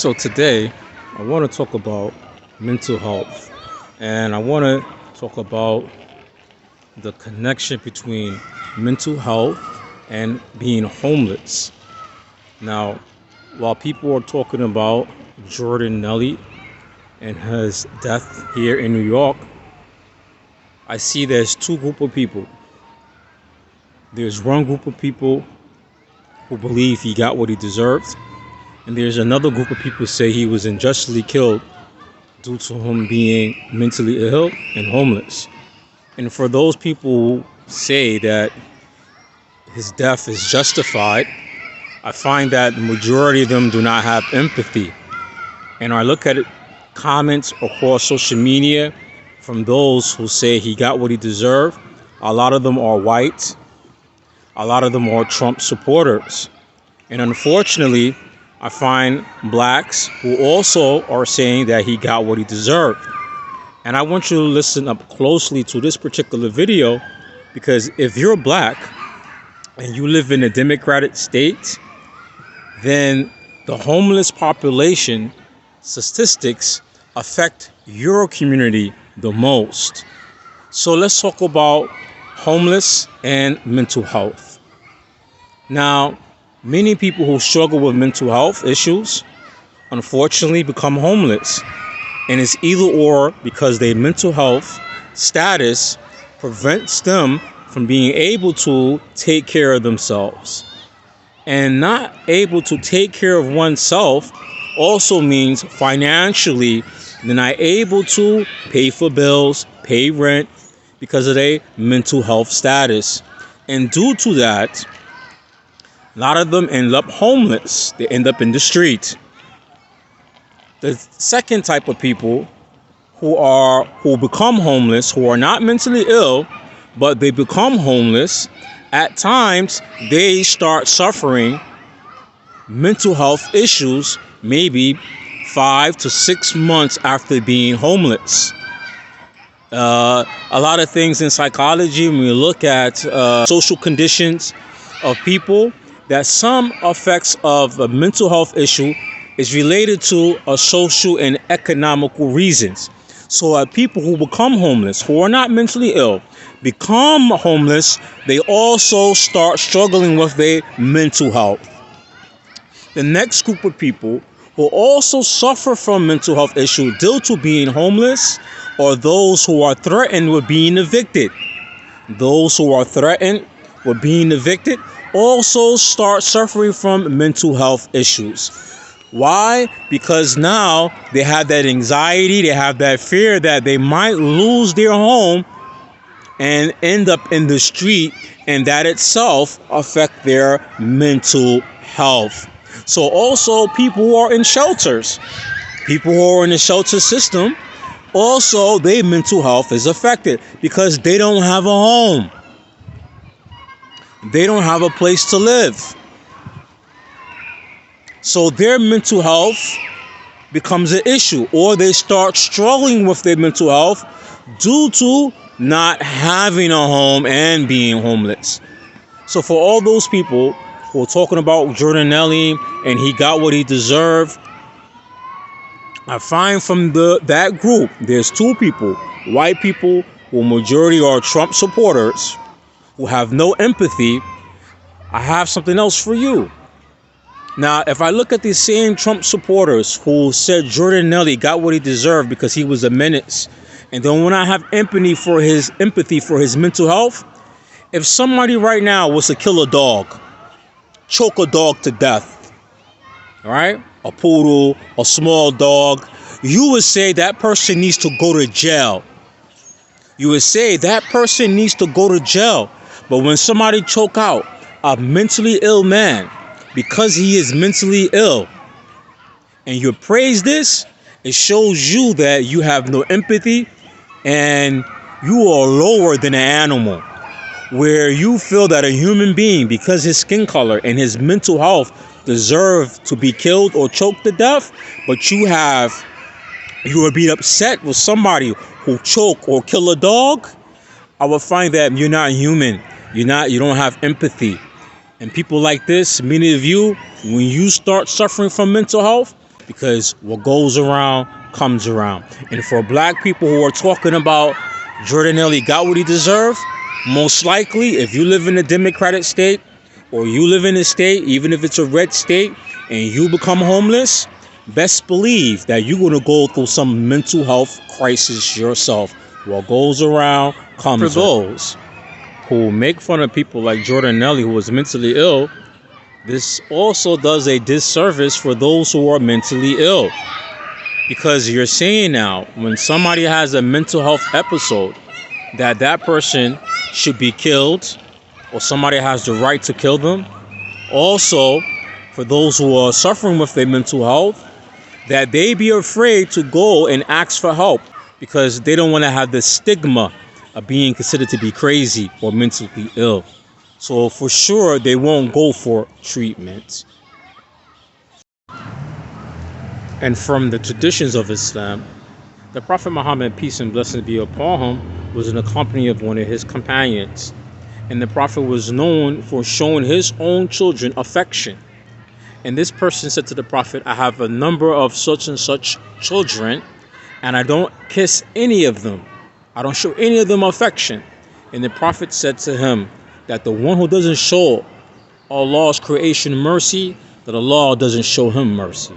So today, I want to talk about mental health, and I want to talk about the connection between mental health and being homeless. Now, while people are talking about Jordan Nelly and his death here in New York, I see there's two group of people. There's one group of people who believe he got what he deserved, and there's another group of people who say he was unjustly killed due to him being mentally ill and homeless. And for those people who say that his death is justified, I find that the majority of them do not have empathy. And I look at it, comments across social media from those who say he got what he deserved. A lot of them are white. A lot of them are Trump supporters. And unfortunately, I find blacks who also are saying that he got what he deserved. And I want you to listen up closely to this particular video, because if you're black and you live in a Democratic state, then the homeless population statistics affect your community the most. So let's talk about homeless and mental health. Now, many people who struggle with mental health issues unfortunately become homeless. And it's either or, because their mental health status prevents them from being able to take care of themselves. And not able to take care of oneself also means financially they're not able to pay for bills, pay rent, because of their mental health status. And due to that, a lot of them end up homeless. They end up in the street. The second type of people who become homeless, who are not mentally ill, but they become homeless, at times they start suffering mental health issues maybe 5 to 6 months after being homeless. A lot of things in psychology, when we look at social conditions of people, that some effects of a mental health issue is related to social and economical reasons. So people who become homeless, who are not mentally ill, become homeless, they also start struggling with their mental health. The next group of people who also suffer from mental health issues due to being homeless are those who are threatened with being evicted. Those who are threatened with being evicted also start suffering from mental health issues. Why? Because now they have that anxiety, they have that fear that they might lose their home and end up in the street, and that itself affect their mental health. So also people who are in shelters, people who are in the shelter system, also their mental health is affected because they don't have a home. They don't have a place to live. So their mental health becomes an issue, or they start struggling with their mental health due to not having a home and being homeless. So for all those people who are talking about Jordan Nelly and he got what he deserved, I find from that group, there's two people, white people who majority are Trump supporters, who have no empathy. I have something else for you. Now, if I look at these same Trump supporters who said Jordan Nelly got what he deserved because he was a menace, and then when I have empathy for his mental health, if somebody right now was to kill a dog, choke a dog to death, all right, a poodle, a small dog, you would say that person needs to go to jail. You would say that person needs to go to jail. But when somebody choke out a mentally ill man because he is mentally ill, and you praise this, it shows you that you have no empathy and you are lower than an animal, where you feel that a human being, because his skin color and his mental health, deserve to be killed or choked to death, but you would be upset with somebody who choke or kill a dog. I would find that you're not human. You don't have empathy. And people like this, many of you, when you start suffering from mental health, because what goes around comes around. And for black people who are talking about Jordan Neely got what he deserved, most likely, if you live in a Democratic state or you live in a state, even if it's a red state, and you become homeless, best believe that you're going to go through some mental health crisis yourself. What goes around comes around. For those who make fun of people like Jordan Neely, who was mentally ill, this also does a disservice for those who are mentally ill. Because you're saying now, when somebody has a mental health episode, that person should be killed, or somebody has the right to kill them. Also, for those who are suffering with their mental health, that they be afraid to go and ask for help because they don't want to have the stigma of being considered to be crazy or mentally ill. So for sure, they won't go for treatment. And from the traditions of Islam, the Prophet Muhammad, peace and blessings be upon him, was in the company of one of his companions. And the Prophet was known for showing his own children affection. And this person said to the Prophet, I have a number of such and such children, and I don't kiss any of them. I don't show any of them affection. And the Prophet said to him that the one who doesn't show Allah's creation mercy, that Allah doesn't show him mercy.